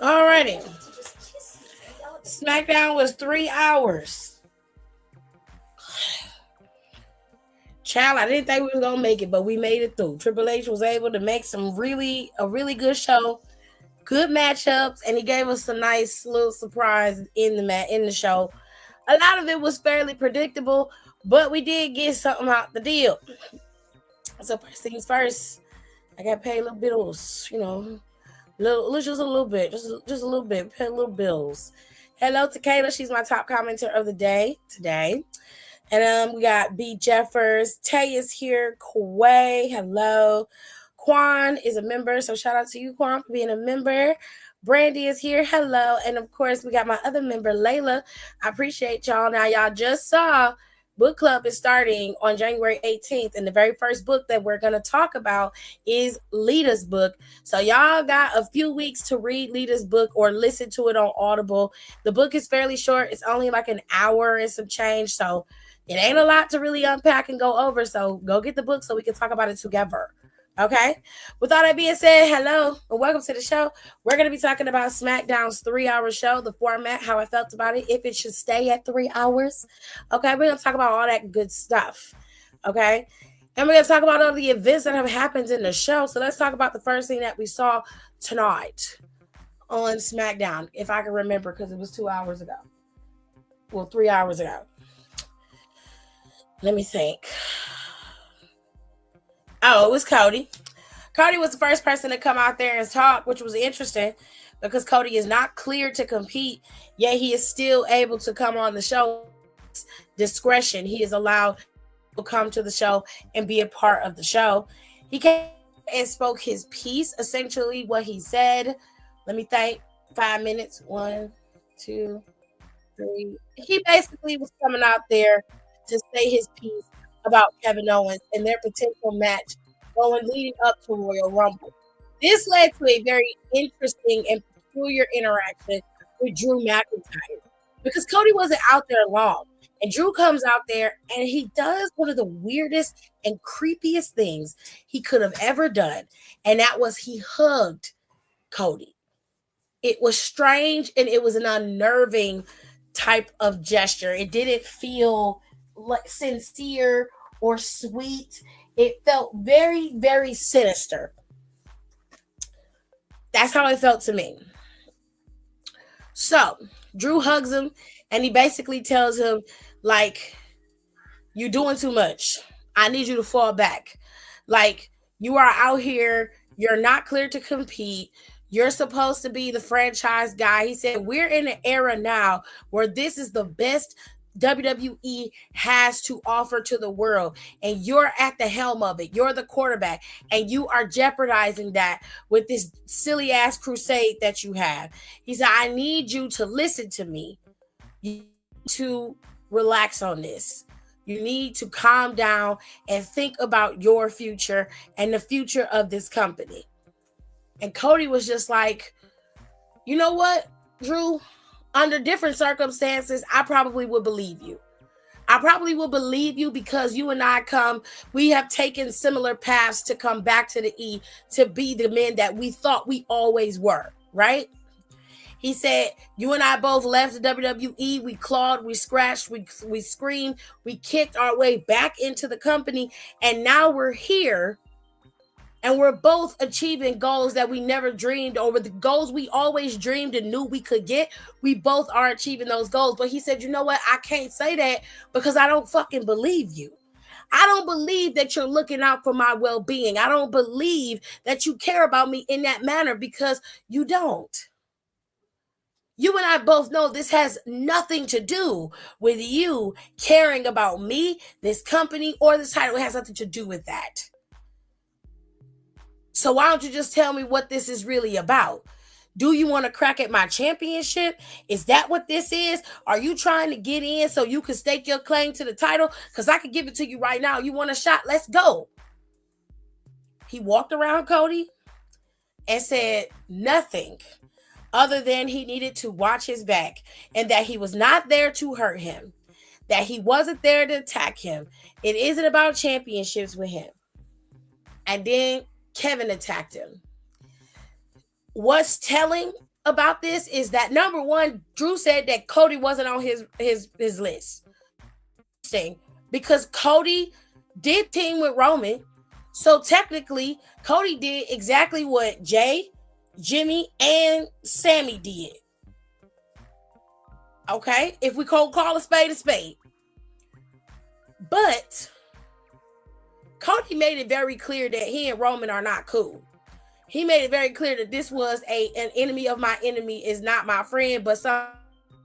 Alrighty. Smackdown was 3 hours. Child, I didn't think we were gonna make it, but we made it through. Triple H was able to make a really good show, good matchups, and he gave us a nice little surprise in the show. A lot of it was fairly predictable, but we did get something out the deal. So first things first, I got paid little bills, just a little bit, just a little bit, pay little bills. Hello to Kayla, she's my top commenter of the day today. And we got B. Jeffers. Tay is here. Kway, hello. Quan is a member, so shout out to you, Quan, for being a member. Brandy is here. Hello. And of course, we got my other member, Layla. I appreciate y'all. Now, y'all just saw book club is starting on January 18th. And the very first book that we're going to talk about is Lita's book. So y'all got a few weeks to read Lita's book or listen to it on Audible. The book is fairly short. It's only like an hour and some change. So it ain't a lot to really unpack and go over. So go get the book so we can talk about it together. Okay. With all that being said, hello and welcome to the show. We're going to be talking about SmackDown's 3-hour show, the format, how I felt about it, if it should stay at 3 hours. Okay. We're going to talk about all that good stuff. Okay. And we're going to talk about all the events that have happened in the show. So let's talk about the first thing that we saw tonight on SmackDown, if I can remember, because it was 2 hours ago. Well, 3 hours ago. Let me think. Oh, it was Cody. Cody was the first person to come out there and talk, which was interesting because Cody is not cleared to compete, yet he is still able to come on the show. Discretion. He is allowed to come to the show and be a part of the show. He came and spoke his piece, essentially what he said. Let me think. 5 minutes. 1, 2, 3. He basically was coming out there to say his piece about Kevin Owens and their potential match leading up to Royal Rumble. This led to a very interesting and peculiar interaction with Drew McIntyre because Cody wasn't out there long. And Drew comes out there and he does one of the weirdest and creepiest things he could have ever done. And that was he hugged Cody. It was strange and it was an unnerving type of gesture. It didn't feel like sincere or sweet. It felt very, very sinister. That's how it felt to me. So Drew hugs him and he basically tells him, like, you're doing too much. I need you to fall back. Like, you are out here. You're not clear to compete. You're supposed to be the franchise guy. He said, we're in an era now where this is the best WWE has to offer to the world, and you're at the helm of it. You're the quarterback, and you are jeopardizing that with this silly ass crusade that you have. He said, I need you to listen to me. You need to relax on this. You need to calm down and think about your future and the future of this company. And Cody was just like, you know what, Drew? Under different circumstances, I probably would believe you. I probably will believe you because you and we have taken similar paths to come back to the E to be the men that we thought we always were, right? He said, you and I both left the WWE. We clawed, we scratched, we screamed, we kicked our way back into the company. And now we're here and we're both achieving goals that we never dreamed, or the goals we always dreamed and knew we could get. We both are achieving those goals. But he said, you know what? I can't say that because I don't fucking believe you. I don't believe that you're looking out for my well-being. I don't believe that you care about me in that manner because you don't. You and I both know this has nothing to do with you caring about me, this company, or this title. It has nothing to do with that. So why don't you just tell me what this is really about? Do you want to crack at my championship? Is that what this is? Are you trying to get in so you can stake your claim to the title? Because I could give it to you right now. You want a shot? Let's go. He walked around Cody and said nothing other than he needed to watch his back and that he was not there to hurt him, that he wasn't there to attack him. It isn't about championships with him. And then Kevin attacked him. What's telling about this is that, number one, Drew said that Cody wasn't on his list. Because Cody did team with Roman. So technically, Cody did exactly what Jay, Jimmy, and Sammy did. Okay? If we call a spade a spade. But Cody made it very clear that he and Roman are not cool. He made it very clear that this was an enemy of my enemy is not my friend, but some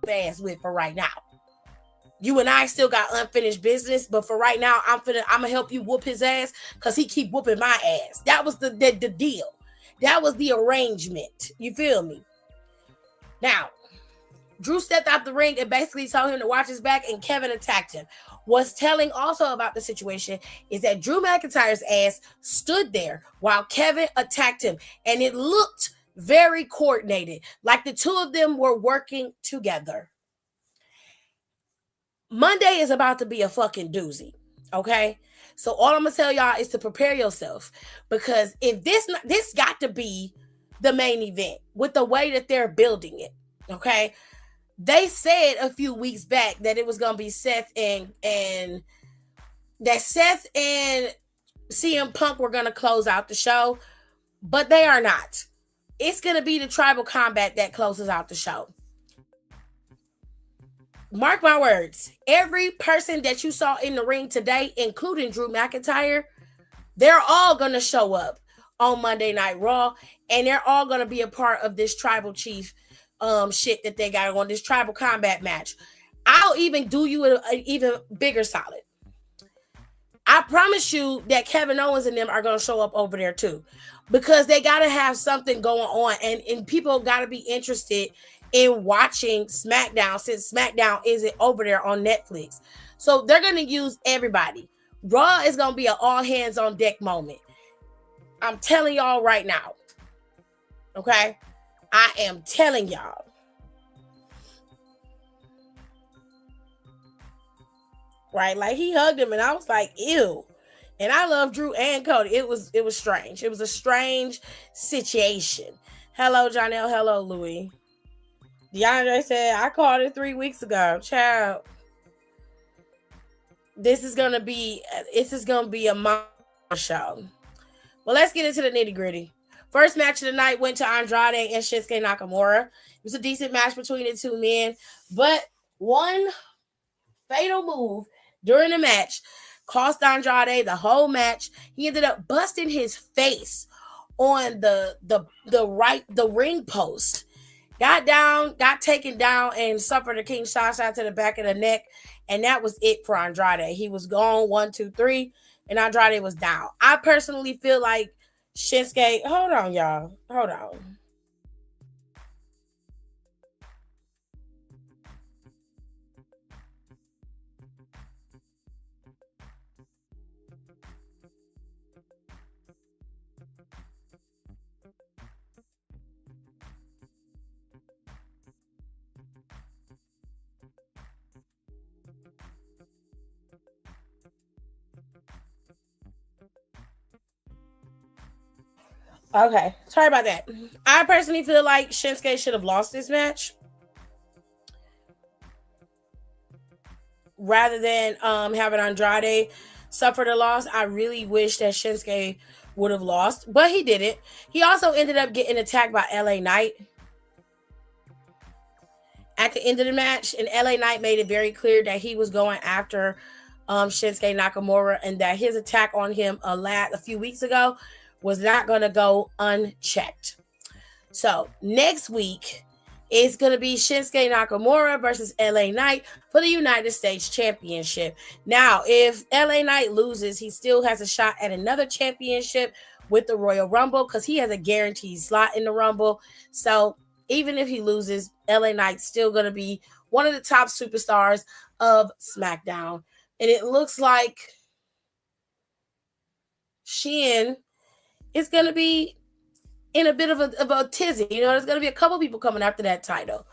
ass with for right now. You and I still got unfinished business, but for right now, I'm gonna help you whoop his ass because he keep whooping my ass. That was the deal. That was the arrangement. You feel me? Now, Drew stepped out the ring and basically told him to watch his back, and Kevin attacked him. What's telling also about the situation is that Drew McIntyre's ass stood there while Kevin attacked him, and it looked very coordinated, like the two of them were working together. Monday is about to be a fucking doozy, okay? So all I'm gonna tell y'all is to prepare yourself, because if this got to be the main event with the way that they're building it, okay? They said a few weeks back that it was gonna be Seth and that Seth and CM Punk were gonna close out the show, but they are not. It's gonna be the Tribal Combat that closes out the show. Mark my words, every person that you saw in the ring today, including Drew McIntyre, they're all going to show up on Monday Night Raw, and they're all going to be a part of this Tribal Chief shit that they got on, this Tribal Combat match. I'll even do you an even bigger solid. I promise you that Kevin Owens and them are going to show up over there too, because they got to have something going on, and people got to be interested in watching Smackdown, since Smackdown isn't over there on Netflix. So they're going to use everybody. Raw is going to be an all hands on deck moment. I'm telling y'all right now. Okay? I am telling y'all. Right? Like, he hugged him and I was like, ew. And I love Drew and Cody. It was strange. It was a strange situation. Hello, Jonelle. Hello, Louis. DeAndre said, I called it 3 weeks ago. Child. This is gonna be a monster show. Well, let's get into the nitty-gritty. First match of the night went to Andrade and Shinsuke Nakamura. It was a decent match between the two men, but one fatal move during the match cost Andrade the whole match. He ended up busting his face on the ring post. Got taken down, and suffered a king shot to the back of the neck. And that was it for Andrade. He was gone 1, 2, 3, and Andrade was down. I personally feel like Shinsuke, hold on, y'all. Hold on. Okay, sorry about that. I personally feel like Shinsuke should have lost this match rather than having Andrade suffer the loss. I really wish that Shinsuke would have lost, but he didn't. He also ended up getting attacked by LA Knight at the end of the match, and LA Knight made it very clear that he was going after Shinsuke Nakamura and that his attack on him a few weeks ago was not going to go unchecked. So next week is going to be Shinsuke Nakamura versus LA Knight for the United States Championship. Now, if LA Knight loses, he still has a shot at another championship with the Royal Rumble because he has a guaranteed slot in the Rumble. So even if he loses, LA Knight's still going to be one of the top superstars of Smackdown. And it looks like Shin is going to be in a bit of a tizzy. You know, there's going to be a couple people coming after that title.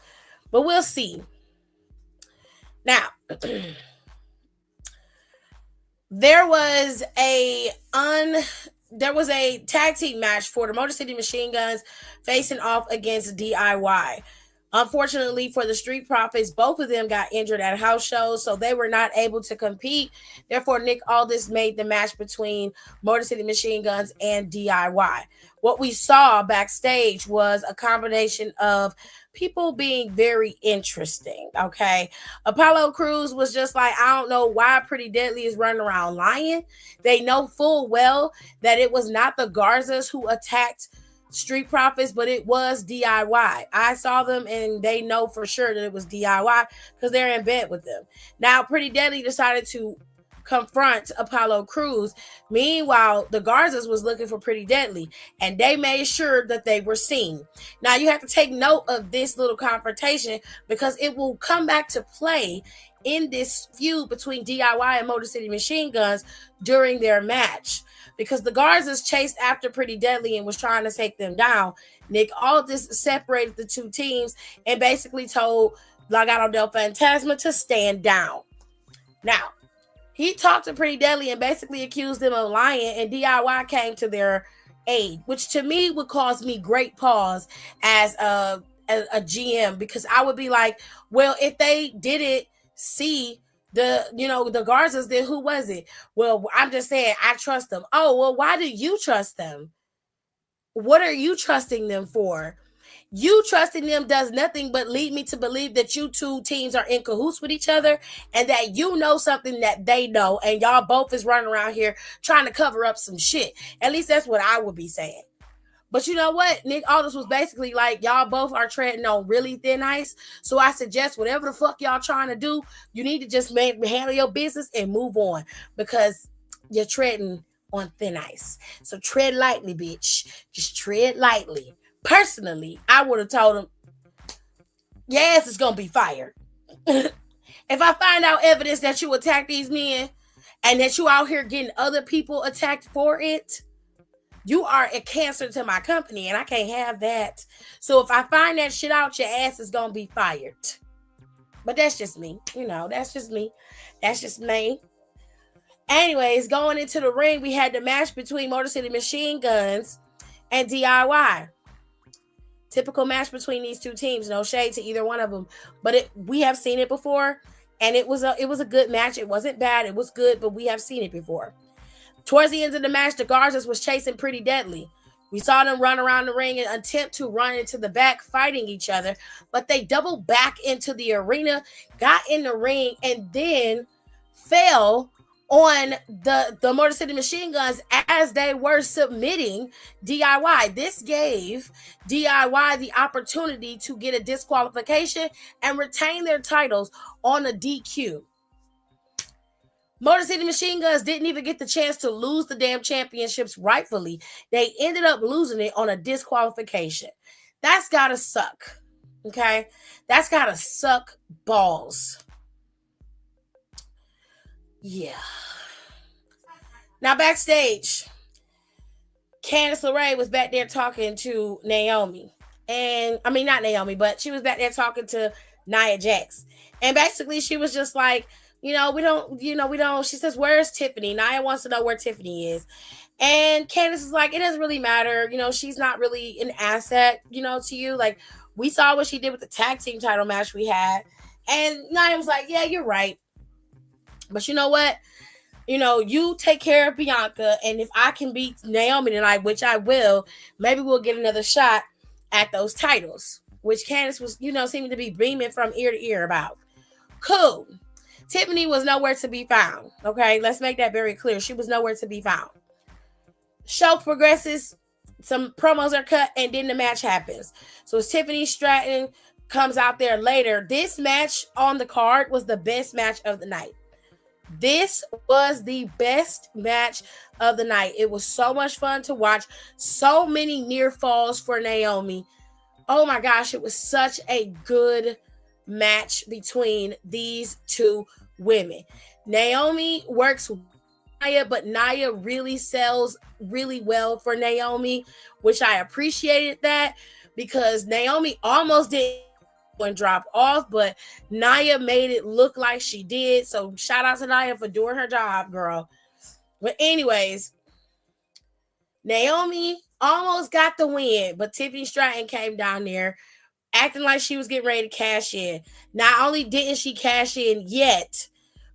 But we'll see. Now, there was a tag team match for the Motor City Machine Guns facing off against DIY. Unfortunately for the Street Profits, both of them got injured at house shows, so they were not able to compete. Therefore, Nick Aldis made the match between Motor City Machine Guns and DIY. What we saw backstage was a combination of people being very interesting, okay? Apollo Crews was just like, I don't know why Pretty Deadly is running around lying. They know full well that it was not the Garzas who attacked Street Profits, but it was DIY. I saw them and they know for sure that it was DIY because they're in bed with them. Now, Pretty Deadly decided to confront Apollo Crews. Meanwhile, the Garzas was looking for Pretty Deadly and they made sure that they were seen. Now, you have to take note of this little confrontation because it will come back to play in this feud between DIY and Motor City Machine Guns during their match. Because the Garzas chased after Pretty Deadly and was trying to take them down. Nick Aldis separated the two teams and basically told Legado del Fantasma to stand down. Now, he talked to Pretty Deadly and basically accused them of lying, and DIY came to their aid, which to me would cause me great pause as a GM, because I would be like, well, if they didn't see the Garzas, then who was it? Well, I'm just saying I trust them. Oh, well, why do you trust them? What are you trusting them for? You trusting them does nothing but lead me to believe that you two teams are in cahoots with each other and that you know something that they know, and y'all both is running around here trying to cover up some shit. At least that's what I would be saying. But you know what? Nick Aldis was basically like, y'all both are treading on really thin ice. So I suggest whatever the fuck y'all trying to do, you need to just handle your business and move on because you're treading on thin ice. So tread lightly, bitch. Just tread lightly. Personally, I would have told him, your ass is going to be fired. If I find out evidence that you attacked these men and that you out here getting other people attacked for it, you are a cancer to my company and I can't have that. So if I find that shit out, your ass is going to be fired. But that's just me. That's just me. That's just me. Anyways, going into the ring, we had the match between Motor City Machine Guns and DIY. Typical match between these two teams. No shade to either one of them. But we have seen it before. And it was a good match. It wasn't bad. It was good, but we have seen it before. Towards the end of the match, the Garzas was chasing Pretty Deadly. We saw them run around the ring and attempt to run into the back, fighting each other. But they doubled back into the arena, got in the ring, and then fell on the Motor City Machine Guns as they were submitting DIY. This gave DIY the opportunity to get a disqualification and retain their titles on a DQ. Motor City Machine Guns didn't even get the chance to lose the damn championships rightfully. They ended up losing it on a disqualification. That's gotta suck. Okay? That's gotta suck balls. Yeah. Now backstage, Candice LeRae was back there talking to Naomi. And I mean not Naomi, but she was back there talking to Nia Jax. And basically she was just like, we don't. She says, where's Tiffany? Nia wants to know where Tiffany is. And Candice is like, it doesn't really matter. She's not really an asset, to you. Like, we saw what she did with the tag team title match we had. And Nia was like, yeah, you're right. But you know what? You take care of Bianca, and if I can beat Naomi tonight, which I will, maybe we'll get another shot at those titles, which Candice was, seeming to be beaming from ear to ear about. Cool. Tiffany was nowhere to be found. Okay, let's make that very clear. She was nowhere to be found. Show progresses, some promos are cut, and then the match happens. So it's Tiffany Stratton comes out there later. This match on the card was the best match of the night. This was the best match of the night. It was so much fun to watch. So many near falls for Naomi. Oh my gosh, it was such a good match between these two women. Naomi works with Nia, but Nia really sells really well for Naomi, which I appreciated that because Naomi almost didn't drop off, but Nia made it look like she did. So shout out to Nia for doing her job, girl. But anyways, Naomi almost got the win, but Tiffany Stratton came down there acting like she was getting ready to cash in. Not only didn't she cash in yet,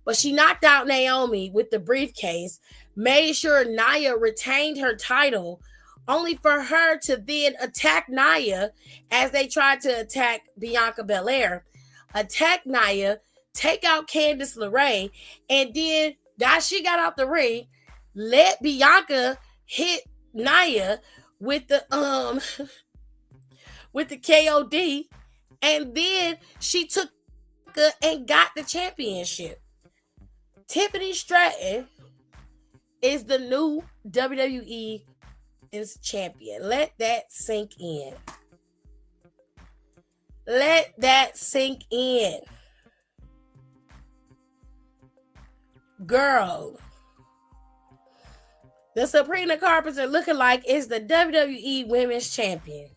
but she knocked out Naomi with the briefcase, made sure Nia retained her title, only for her to then attack Nia as they tried to attack Bianca Belair, attack Nia, take out Candice LeRae, and then as she got out the ring, let Bianca hit Nia with the with the KOD, and then she took and got the championship. Tiffany Stratton is the new WWE champion. Let that sink in. Let that sink in. Girl, the Sabrina Carpenter looking like is the WWE Women's Champion.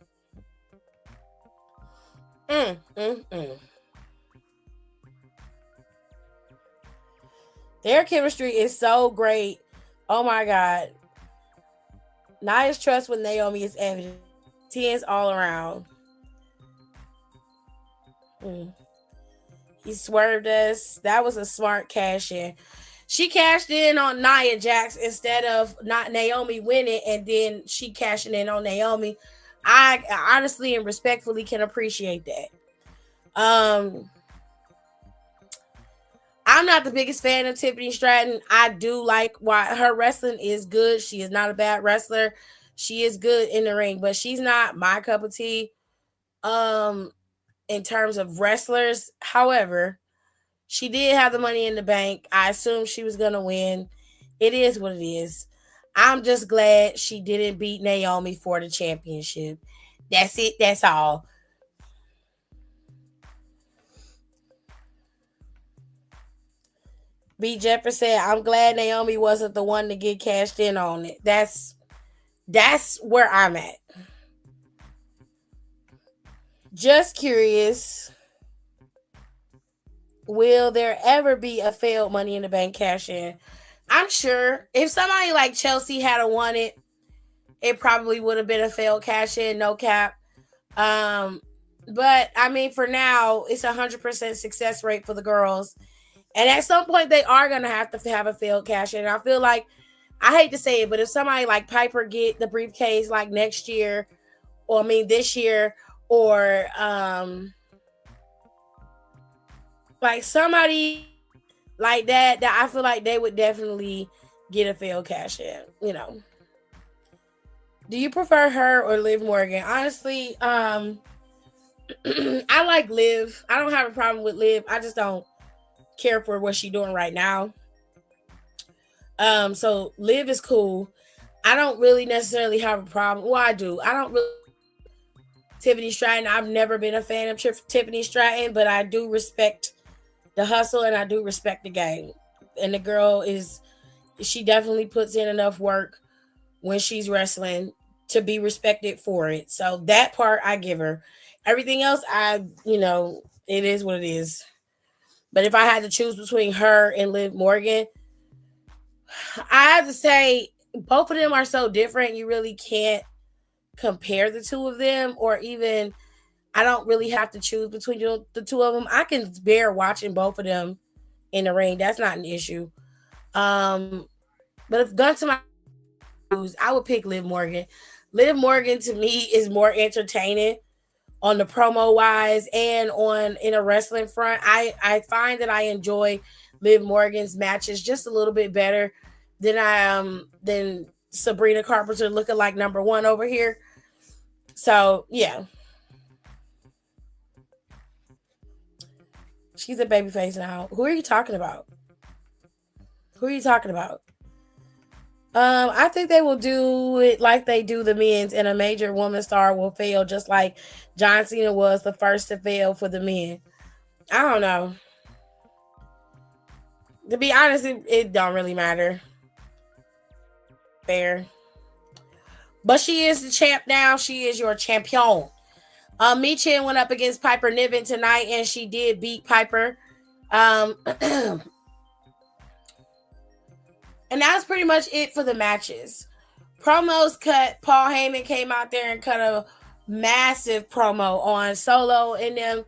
Their chemistry is so great. Oh my God. Nia's trust with Naomi is evident. 10s all around. He swerved us. That was a smart cash in. She cashed in on Nia Jax instead of not Naomi winning, and then she cashing in on Naomi. I honestly and respectfully can appreciate that. I'm not the biggest fan of Tiffany Stratton. I do like why her wrestling is good. She is not a bad wrestler. She is good in the ring, but she's not my cup of tea. In terms of wrestlers, however, she did have the money in the bank. I assumed she was gonna win. It is what it is. I'm just glad she didn't beat Naomi for the championship. That's it. That's all. B. Jefferson said, I'm glad Naomi wasn't the one to get cashed in on it. That's where I'm at. Just curious. Will there ever be a failed Money in the Bank cash in? I'm sure if somebody like Chelsea had won it, it probably would have been a failed cash in, no cap. But I mean, for now, it's 100% success rate for the girls. And at some point, they are going to have a failed cash in. I feel like, I hate to say it, but if somebody like Piper get the briefcase like next year, or I mean this year, or like somebody like that I feel like they would definitely get a failed cash in, Do you prefer her or Liv Morgan? Honestly, I like Liv. I don't have a problem with Liv. I just don't care for what she's doing right now. So Liv is cool. I don't really necessarily have a problem. Well, I do. I don't really Tiffany Stratton. I've never been a fan of Tiffany Stratton, but I do respect the hustle and I do respect the game. And the girl is, she definitely puts in enough work when she's wrestling to be respected for it. So that part I give her. Everything else, it is what it is. But if I had to choose between her and Liv Morgan, I have to say both of them are so different. You really can't compare the two of them, or even I don't really have to choose between the two of them. I can bear watching both of them in the ring. That's not an issue. Um, but if gun to my choose, I would pick Liv Morgan. Liv Morgan to me is more entertaining on the promo wise and on in a wrestling front. I find that I enjoy Liv Morgan's matches just a little bit better than Sabrina Carpenter looking like number one over here. So yeah, she's a babyface now. Who are you talking about? Who are you talking about? I think they will do it like they do the men's, and a major woman star will fail, just like John Cena was the first to fail for the men. I don't know. To be honest, it don't really matter. Fair. But she is the champ now. She is your champion. Michin went up against Piper Niven tonight, and she did beat Piper. And that's pretty much it for the matches. Promos cut. Paul Heyman came out there and cut a massive promo on Solo and them.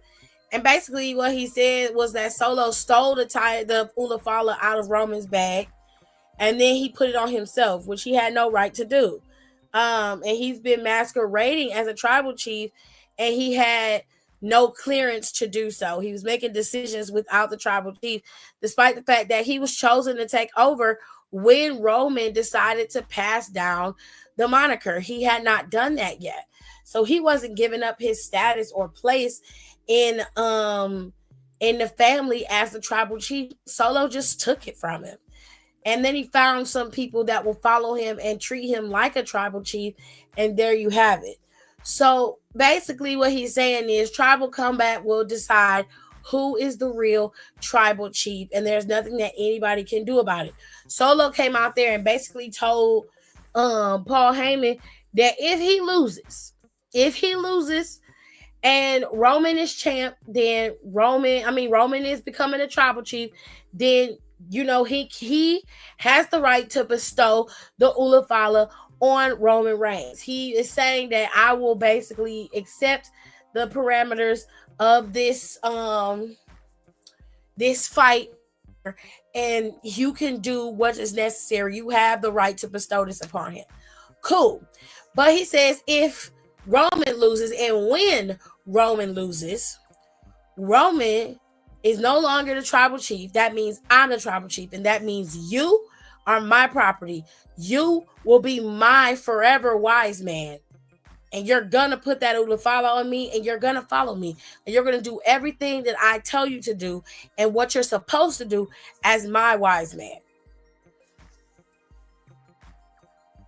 And basically what he said was that Solo stole the Ulafala out of Roman's bag. And then he put it on himself, which he had no right to do. And he's been masquerading as a tribal chief, and he had no clearance to do so. He was making decisions without the tribal chief, despite the fact that he was chosen to take over when Roman decided to pass down the moniker. He had not done that yet. So he wasn't giving up his status or place in the family as the tribal chief. Solo just took it from him. And then he found some people that will follow him and treat him like a tribal chief. And there you have it. So basically what he's saying is tribal combat will decide who is the real tribal chief. And there's nothing that anybody can do about it. Solo came out there and basically told Paul Heyman that if he loses and Roman is champ, then Roman is becoming a tribal chief, then he has the right to bestow the Ulafala on Roman Reigns. He is saying that I will basically accept the parameters of this fight, and you can do what is necessary. You have the right to bestow this upon him. Cool. But he says if Roman loses, and when Roman loses, Roman is no longer the tribal chief. That means I'm the tribal chief, and that means you are my property. You will be my forever wise man, and you're gonna put that Ulafala on me, and you're gonna follow me, and you're gonna do everything that I tell you to do, and what you're supposed to do as my wise man.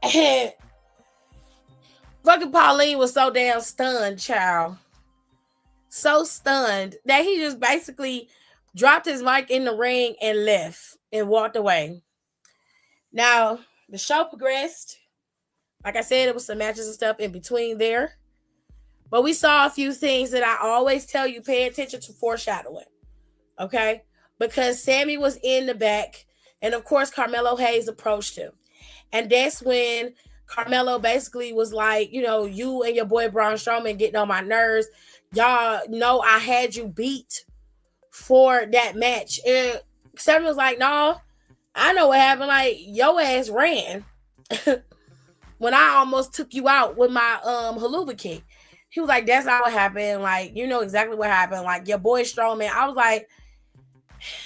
And fucking Pauline was so damn stunned, child. So stunned that he just basically dropped his mic in the ring and left and walked away. Now, the show progressed. Like I said, it was some matches and stuff in between there. But we saw a few things that I always tell you, pay attention to foreshadowing. Okay? Because Sammy was in the back, and of course, Carmelo Hayes approached him. And that's when Carmelo basically was like, you and your boy Braun Strowman getting on my nerves. Y'all know I had you beat for that match. And Sammy was like, no, I know what happened. Like, your ass ran when I almost took you out with my haluva kick. He was like, that's not what happened. Like, you know exactly what happened. Like, your boy Strowman. I was like,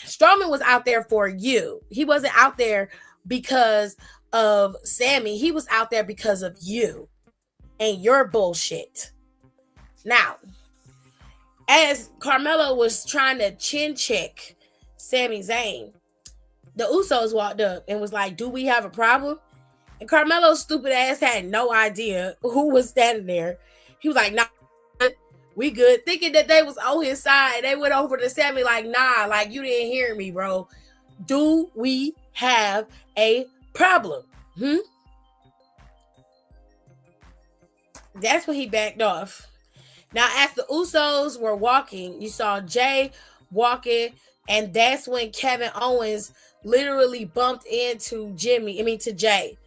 Strowman was out there for you. He wasn't out there because of Sammy. He was out there because of you and your bullshit. Now, as Carmelo was trying to chin check Sami Zayn, The Usos walked up and was like, "Do we have a problem?" And Carmelo's stupid ass had no idea who was standing there. He was like, "Nah, we good," thinking that they was on his side. They went over to Sammy like, "Nah, like you didn't hear me, bro. Do we have a problem?" That's when he backed off. Now, as the Usos were walking, you saw Jay walking, and that's when Kevin Owens literally bumped into to Jay.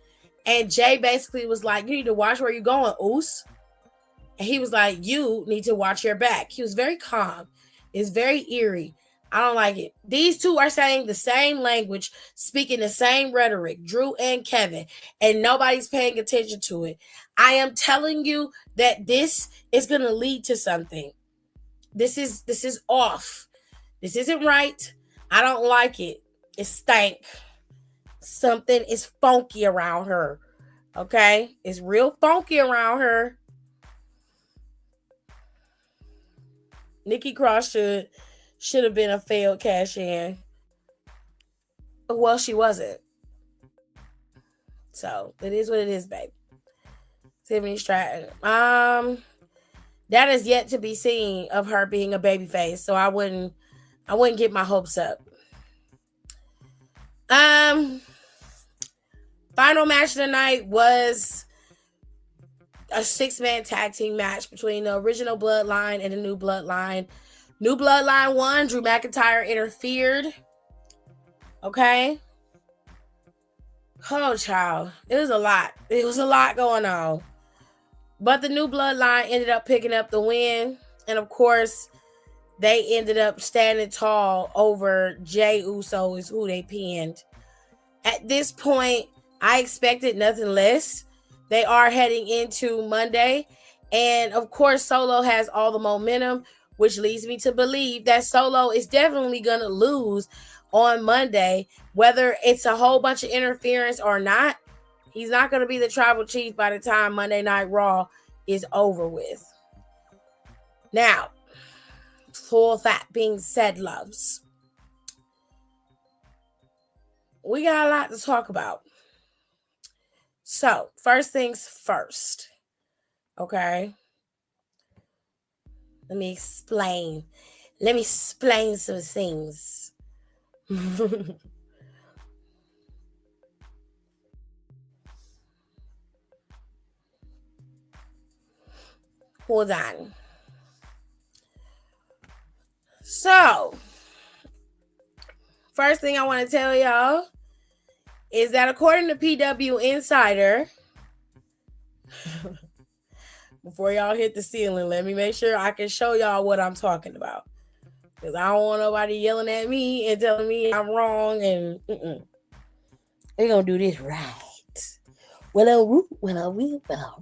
And Jay basically was like, "You need to watch where you're going, Oos." And he was like, "You need to watch your back." He was very calm. It's very eerie. I don't like it. These two are saying the same language, speaking the same rhetoric, Drew and Kevin, and nobody's paying attention to it. I am telling you that this is going to lead to something. This is off. This isn't right. I don't like it. It stank. Something is funky around her. Okay? It's real funky around her. Nikki Cross should have been a failed cash in. Well, she wasn't. So it is what it is, babe. Tiffany Stratton. That is yet to be seen of her being a babyface. So I wouldn't get my hopes up. Final match of the night was a 6-man tag team match between the original Bloodline and the New Bloodline. New Bloodline won. Drew McIntyre interfered. Okay. Oh, child. It was a lot. It was a lot going on. But the New Bloodline ended up picking up the win. And of course, they ended up standing tall over Jey Uso, is who they pinned. At this point, I expected nothing less. They are heading into Monday. And of course, Solo has all the momentum, which leads me to believe that Solo is definitely going to lose on Monday. Whether it's a whole bunch of interference or not, he's not going to be the tribal chief by the time Monday Night Raw is over with. Now, for that being said, loves, we got a lot to talk about. So, first things first. Okay. Let me explain some things. Hold on. So, first thing I want to tell y'all is that according to PW Insider, before y'all hit the ceiling, let me make sure I can show y'all what I'm talking about. Because I don't want nobody yelling at me and telling me I'm wrong and we're going to do this right. Well, all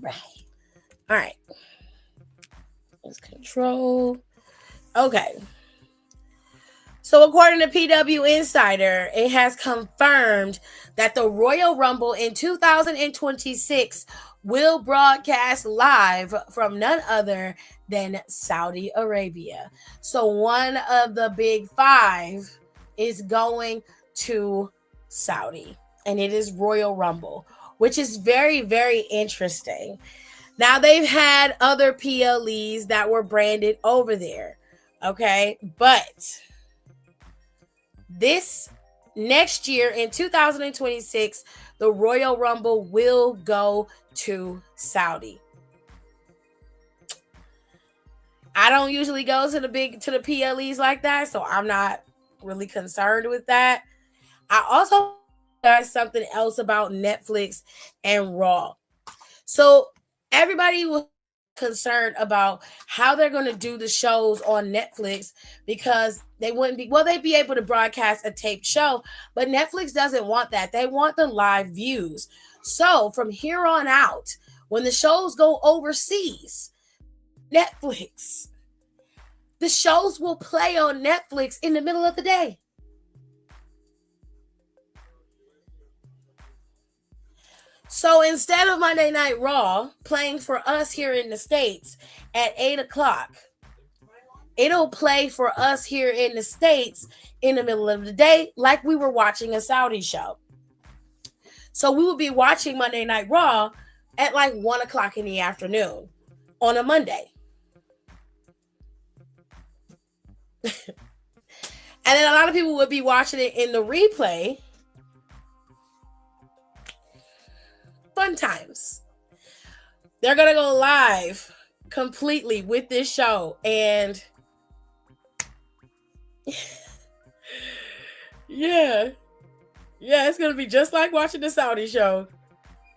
right. All right. Let's control. Okay. So according to PW Insider, it has confirmed that the Royal Rumble in 2026 will broadcast live from none other than Saudi Arabia. So one of the big 5 is going to Saudi, and it is Royal Rumble, which is very, very interesting. Now, they've had other PLEs that were branded over there, okay? But this next year in 2026, the Royal Rumble will go to Saudi. I don't usually go to the PLEs like that, so I'm not really concerned with that. I also got something else about Netflix and Raw. So everybody was concerned about how they're going to do the shows on Netflix because they'd be able to broadcast a taped show, but Netflix doesn't want that. They want the live views. So from here on out, when the shows go overseas, Netflix, the shows will play on Netflix in the middle of the day. So instead of Monday Night Raw playing for us here in the States at 8 o'clock, it'll play for us here in the States in the middle of the day, like we were watching a Saudi show. So we would be watching Monday Night Raw at like 1 o'clock in the afternoon on a Monday. And then a lot of people would be watching it in the replay. Fun times. They're going to go live completely with this show. And yeah, it's going to be just like watching the Saudi show.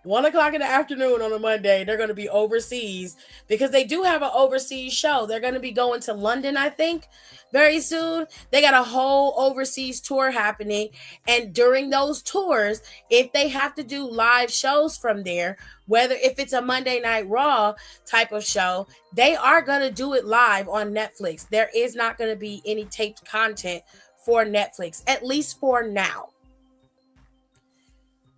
1 o'clock in the afternoon on a Monday. They're going to be overseas because they do have an overseas show. They're going to be going to London, I think, very soon. They got a whole overseas tour happening. And during those tours, if they have to do live shows from there, whether if it's a Monday Night Raw type of show, they are going to do it live on Netflix. There is not going to be any taped content for Netflix, at least for now.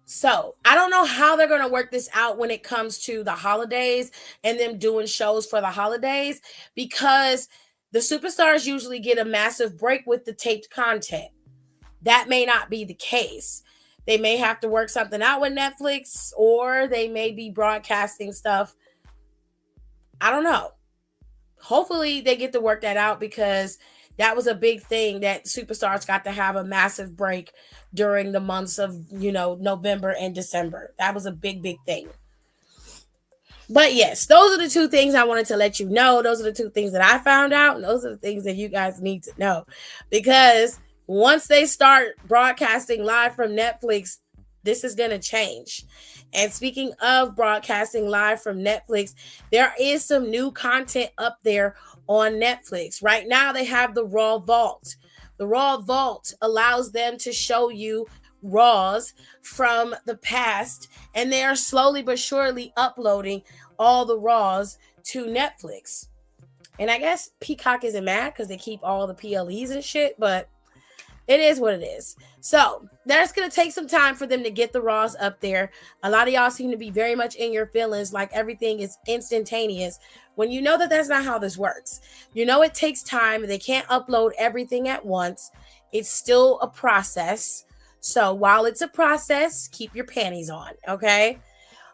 So I don't know how they're going to work this out when it comes to the holidays and them doing shows for the holidays, because the superstars usually get a massive break with the taped content. That may not be the case. They may have to work something out with Netflix, or they may be broadcasting stuff. I don't know. Hopefully they get to work that out, because that was a big thing that superstars got to have a massive break during the months of, November and December. That was a big, big thing. But yes, those are the two things I wanted to let you know. Those are the two things that I found out. And those are the things that you guys need to know. Because once they start broadcasting live from Netflix, this is going to change. And speaking of broadcasting live from Netflix, there is some new content up there on Netflix. Right now, they have the Raw Vault. The Raw Vault allows them to show you Raws from the past, and they are slowly but surely uploading all the Raws to Netflix. And I guess Peacock isn't mad because they keep all the PLEs and shit, but it is what it is. So that's going to take some time for them to get the Raws up there. A lot of y'all seem to be very much in your feelings, like everything is instantaneous, when you know that that's not how this works. It takes time. They can't upload everything at once. It's still a process. So while it's a process, keep your panties on, okay?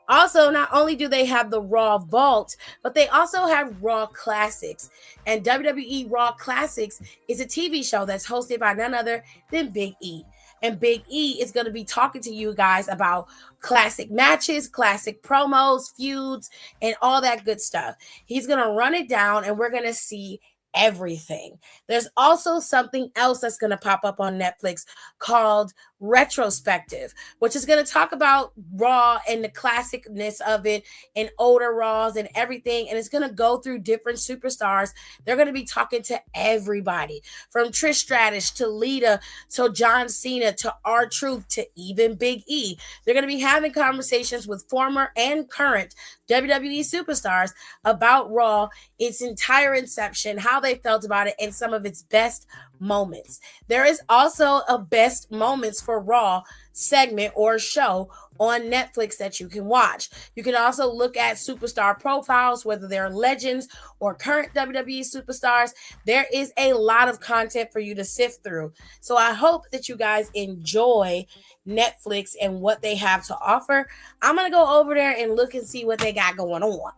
Also, not only do they have the Raw Vault, but they also have Raw Classics. And WWE Raw Classics is a TV show that's hosted by none other than Big E. And Big E is going to be talking to you guys about classic matches, classic promos, feuds, and all that good stuff. He's going to run it down, and we're going to see everything. There's also something else that's going to pop up on Netflix called Retrospective, which is going to talk about Raw and the classicness of it and older Raws and everything. And it's going to go through different superstars. They're going to be talking to everybody from Trish Stratus to Lita to John Cena to R-Truth to even Big E. They're going to be having conversations with former and current WWE superstars about Raw, its entire inception, how they felt about it, and some of its best moments. There is also a best moments for Raw segment or show on Netflix that you can watch. You can also look at superstar profiles, whether they're legends or current WWE superstars. There is a lot of content for you to sift through. So I hope that you guys enjoy Netflix and what they have to offer. I'm going to go over there and look and see what they got going on.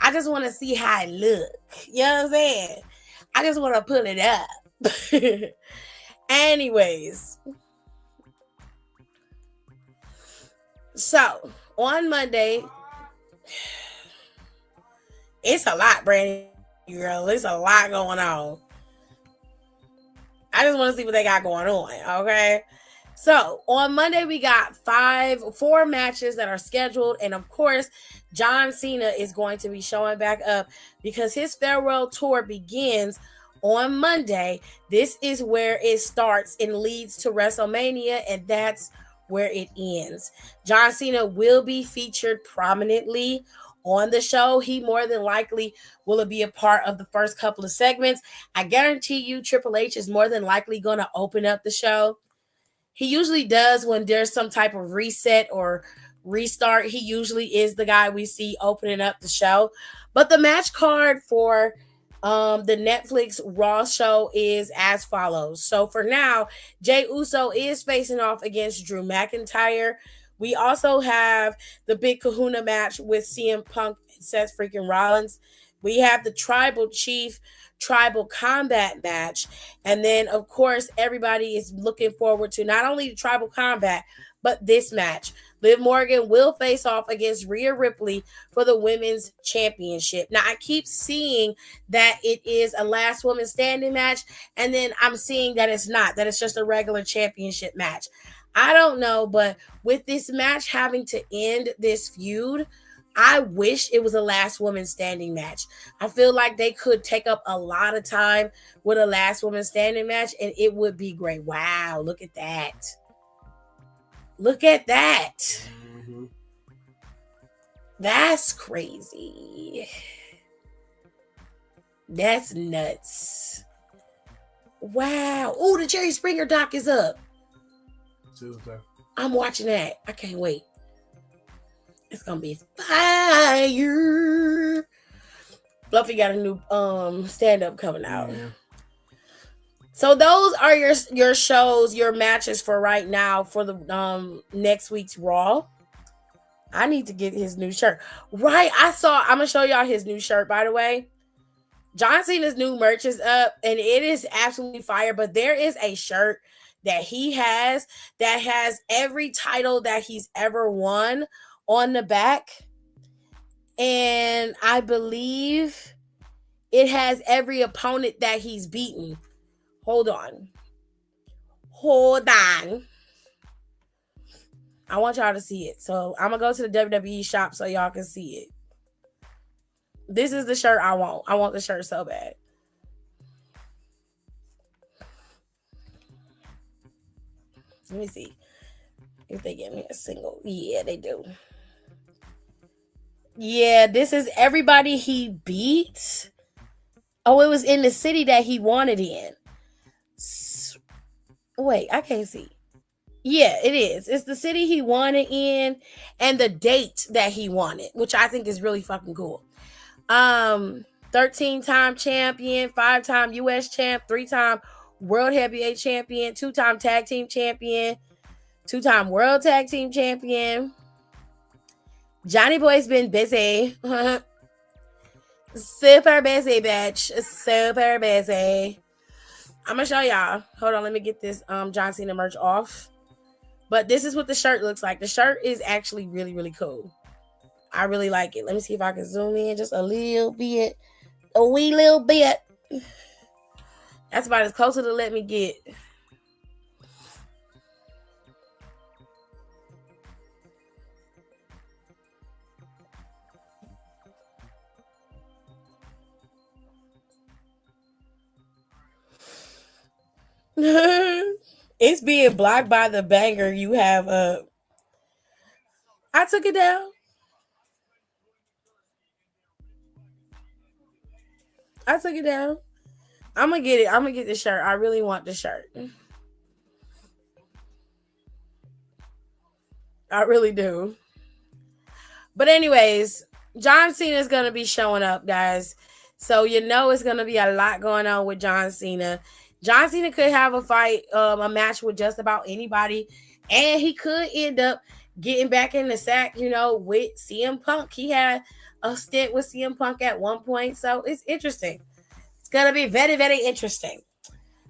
I just want to see how it look. You know what I'm saying? I just want to put it up. Anyways, so on Monday, it's a lot, Brandy girl. It's a lot going on. I just want to see what they got going on, okay? So on Monday, we got four matches that are scheduled. And of course, John Cena is going to be showing back up because his farewell tour begins on Monday. This is where it starts and leads to WrestleMania, and that's where it ends. John Cena will be featured prominently on the show. He more than likely will be a part of the first couple of segments. I guarantee you Triple H is more than likely going to open up the show. He usually does when there's some type of reset or restart. He usually is the guy we see opening up the show. But the match card for The Netflix Raw show is as follows. So for now, Jay Uso is facing off against Drew McIntyre. We also have the Big Kahuna match with CM Punk and Seth freaking Rollins. We have the Tribal Chief Tribal Combat match. And then, of course, everybody is looking forward to not only the Tribal Combat, but this match. Liv Morgan will face off against Rhea Ripley for the women's championship. Now, I keep seeing that it is a last woman standing match, and then I'm seeing that it's not, that it's just a regular championship match. I don't know, but with this match having to end this feud, I wish it was a last woman standing match. I feel like they could take up a lot of time with a last woman standing match, and it would be great. Wow, look at that. Look at that. Mm-hmm. That's crazy. That's nuts. Wow. Oh, the Jerry Springer doc is up. Tuesday. I'm watching that. I can't wait. It's gonna be fire. Fluffy got a new stand-up coming out. Yeah. So those are your shows, your matches for right now for the next week's Raw. I need to get his new shirt. Right, I'm gonna show y'all his new shirt, by the way. John Cena's new merch is up, and it is absolutely fire. But there is a shirt that he has that has every title that he's ever won on the back. And I believe it has every opponent that he's beaten. Hold on. I want y'all to see it. So I'm going to go to the WWE shop so y'all can see it. This is the shirt I want. I want the shirt so bad. Let me see if they give me a single. Yeah, they do. Yeah, this is everybody he beat. Oh, it was in the city that he won it in. Wait, I can't see. Yeah, it is. It's the city he won it in and the date that he won it, which I think is really fucking cool. 13-time champion, 5-time US champ, 3-time world heavyweight champion, 2-time tag team champion, 2-time world tag team champion. Johnny Boy's been busy. Super busy, bitch. Super busy. I'm gonna show y'all. Hold on, let me get this John Cena merch off. But this is what the shirt looks like. The shirt is actually really, really cool. I really like it. Let me see if I can zoom in just a little bit. A wee little bit. That's about as close as to let me get. It's being blocked by the banger you have up. I took it down. I took it down. I'm gonna get it. I'm gonna get the shirt. I really want the shirt. I really do. But anyways, John Cena is gonna be showing up, guys. So you know it's gonna be a lot going on with John Cena. John Cena could have a fight, a match with just about anybody, and he could end up getting back in the sack, with CM Punk. He had a stint with CM Punk at one point, so it's interesting. It's gonna be very, very interesting.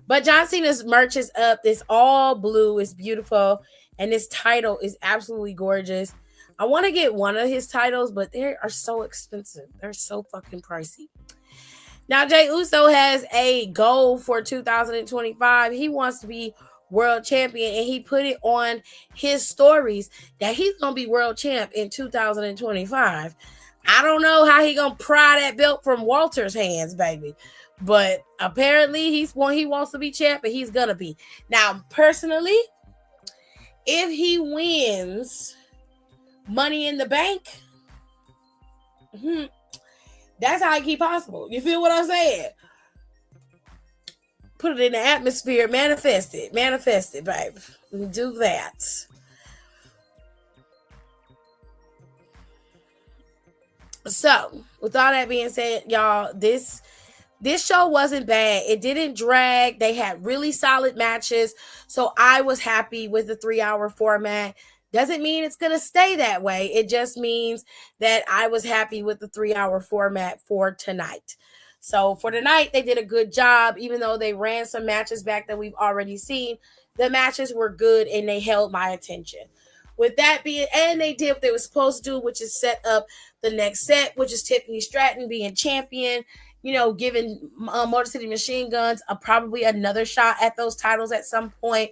But John Cena's merch is up. It's all blue. It's beautiful, and this title is absolutely gorgeous. I want to get one of his titles, but they are so expensive. They're so fucking pricey. Now, Jey Uso has a goal for 2025. He wants to be world champion, and he put it on his stories that he's going to be world champ in 2025. I don't know how he going to pry that belt from Walter's hands, baby. But apparently he wants to be champ, and he's going to be. Now, personally, if he wins Money in the Bank, that's how it keep possible. You feel what I'm saying? Put it in the atmosphere. Manifest it, babe. Do that. So, with all that being said, y'all, this this show wasn't bad. It didn't drag. They had really solid matches. So I was happy with the 3 hour format. Doesn't mean it's going to stay that way. It just means that I was happy with the 3 hour format for tonight. So for tonight, they did a good job, even though they ran some matches back that we've already seen. The matches were good and they held my attention. With that being, and they did what they were supposed to do, which is set up the next set, which is Tiffany Stratton being champion, giving Motor City Machine Guns probably another shot at those titles at some point.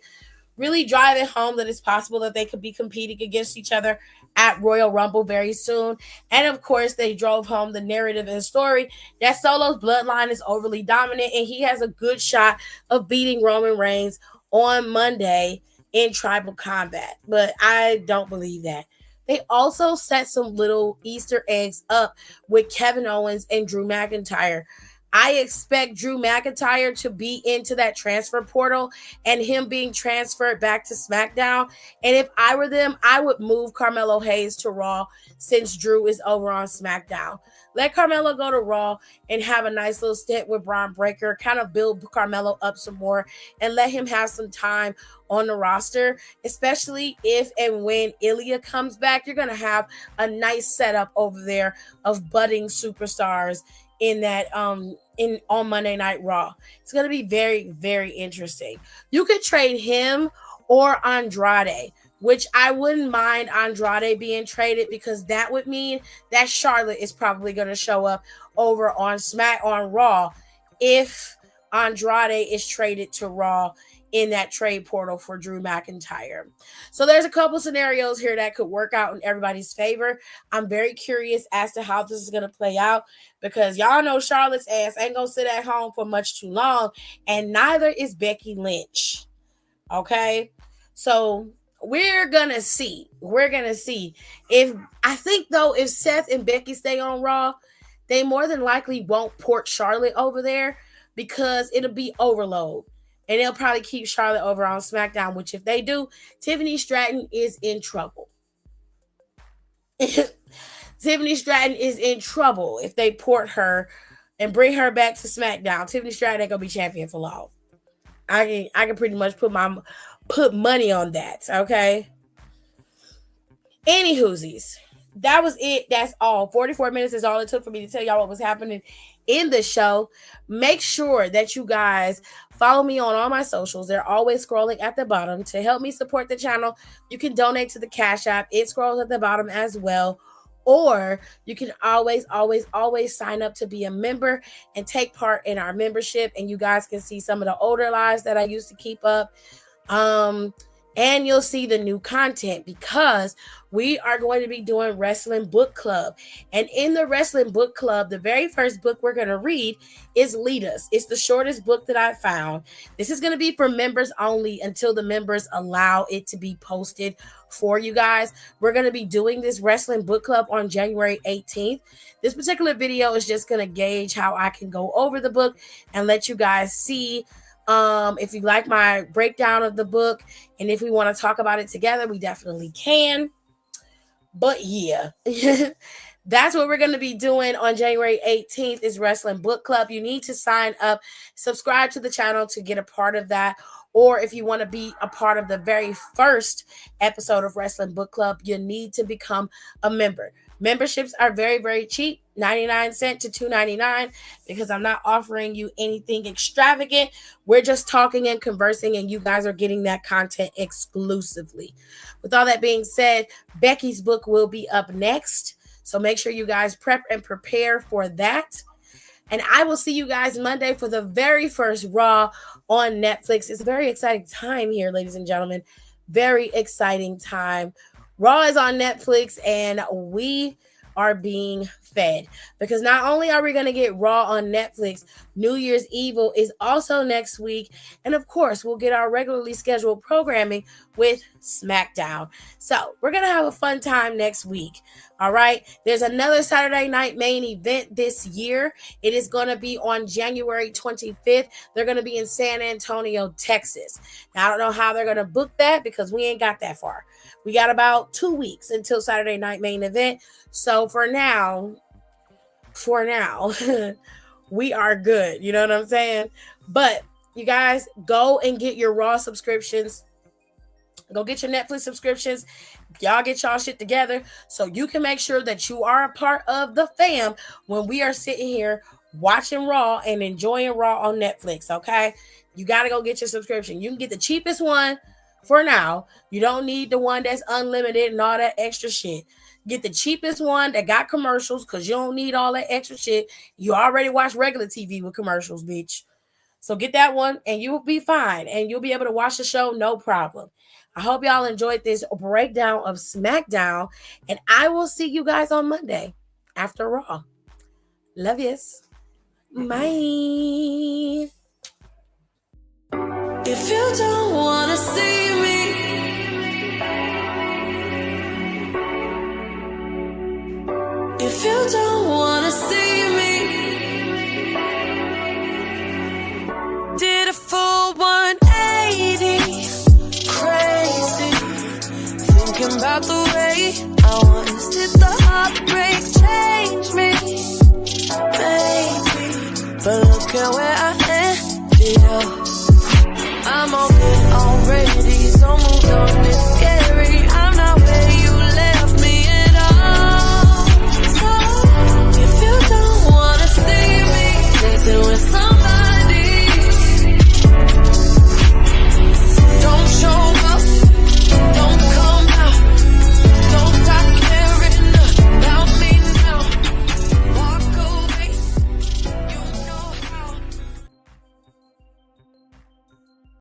Really driving home that it's possible that they could be competing against each other at Royal Rumble very soon. And of course, they drove home the narrative and story that Solo's bloodline is overly dominant and he has a good shot of beating Roman Reigns on Monday in tribal combat. But I don't believe that. They also set some little Easter eggs up with Kevin Owens and Drew McIntyre. I expect Drew McIntyre to be into that transfer portal and him being transferred back to SmackDown. And if I were them, I would move Carmelo Hayes to Raw since Drew is over on SmackDown. Let Carmelo go to Raw and have a nice little stint with Braun Breaker, kind of build Carmelo up some more and let him have some time on the roster, especially if and when Ilya comes back. You're going to have a nice setup over there of budding superstars in that on Monday Night Raw. It's going to be very, very interesting. You could trade him or Andrade, which I wouldn't mind Andrade being traded because that would mean that Charlotte is probably going to show up over on Raw if Andrade is traded to Raw in that trade portal for Drew McIntyre. So there's a couple scenarios here that could work out in everybody's favor. I'm very curious as to how this is going to play out because y'all know Charlotte's ass ain't going to sit at home for much too long, and neither is Becky Lynch. Okay? So we're going to see. We're going to see. If Seth and Becky stay on Raw, they more than likely won't port Charlotte over there because it'll be overload. And they'll probably keep Charlotte over on SmackDown, which if they do, Tiffany Stratton is in trouble. Tiffany Stratton is in trouble if they port her and bring her back to SmackDown. Tiffany Stratton ain't gonna be champion for long. I can pretty much put money on that. Okay. Anywhoosies, that was it. That's all. 44 minutes is all it took for me to tell y'all what was happening in the show. Make sure that you guys follow me on all my socials. They're always scrolling at the bottom. To help me support the channel, you can donate to the Cash App. It scrolls at the bottom as well. Or you can always sign up to be a member and take part in our membership. And you guys can see some of the older lives that I used to keep up. And you'll see the new content because we are going to be doing Wrestling Book Club. And in the Wrestling Book Club, the very first book we're going to read is Lead Us. It's the shortest book that I found. This is going to be for members only until the members allow it to be posted for you guys. We're going to be doing this Wrestling Book Club on January 18th. This particular video is just going to gauge how I can go over the book and let you guys see if you like my breakdown of the book and if we want to talk about it together, we definitely can. But yeah, that's what we're going to be doing on January 18th is Wrestling Book Club. You need to sign up, subscribe to the channel to get a part of that. Or if you want to be a part of the very first episode of Wrestling Book Club, you need to become a member. Memberships are very, very cheap, 99 cents to $2.99, because I'm not offering you anything extravagant. We're just talking and conversing, and you guys are getting that content exclusively. With all that being said, Becky's book will be up next, so make sure you guys prep and prepare for that. And I will see you guys Monday for the very first Raw on Netflix. It's a very exciting time here, ladies and gentlemen. Very exciting time. Raw is on Netflix, and we are being fed because not only are we going to get Raw on Netflix, New Year's Evil is also next week, and of course we'll get our regularly scheduled programming with Smackdown. So we're going to have a fun time next week. All right, there's another Saturday night main event this year. It is going to be on January 25th. They're going to be in San Antonio, Texas. Now I don't know how they're going to book that because we ain't got that far. We got about 2 weeks until Saturday night main event. So for now, we are good. You know what I'm saying? But you guys, go and get your Raw subscriptions. Go get your Netflix subscriptions. Y'all get y'all shit together so you can make sure that you are a part of the fam when we are sitting here watching Raw and enjoying Raw on Netflix, okay? You got to go get your subscription. You can get the cheapest one for now. You don't need the one that's unlimited and all that extra shit. Get the cheapest one that got commercials because you don't need all that extra shit. You already watch regular TV with commercials, bitch. So get that one and you will be fine and you'll be able to watch the show no problem. I hope y'all enjoyed this breakdown of Smackdown, and I will see you guys on Monday after Raw. Love yous. Bye. If you don't wanna see me, if you don't wanna see me, did a full 180, crazy, thinking about the way I was. Did the heartbreak change me? Maybe, but look at where I ended up. I'm okay already, so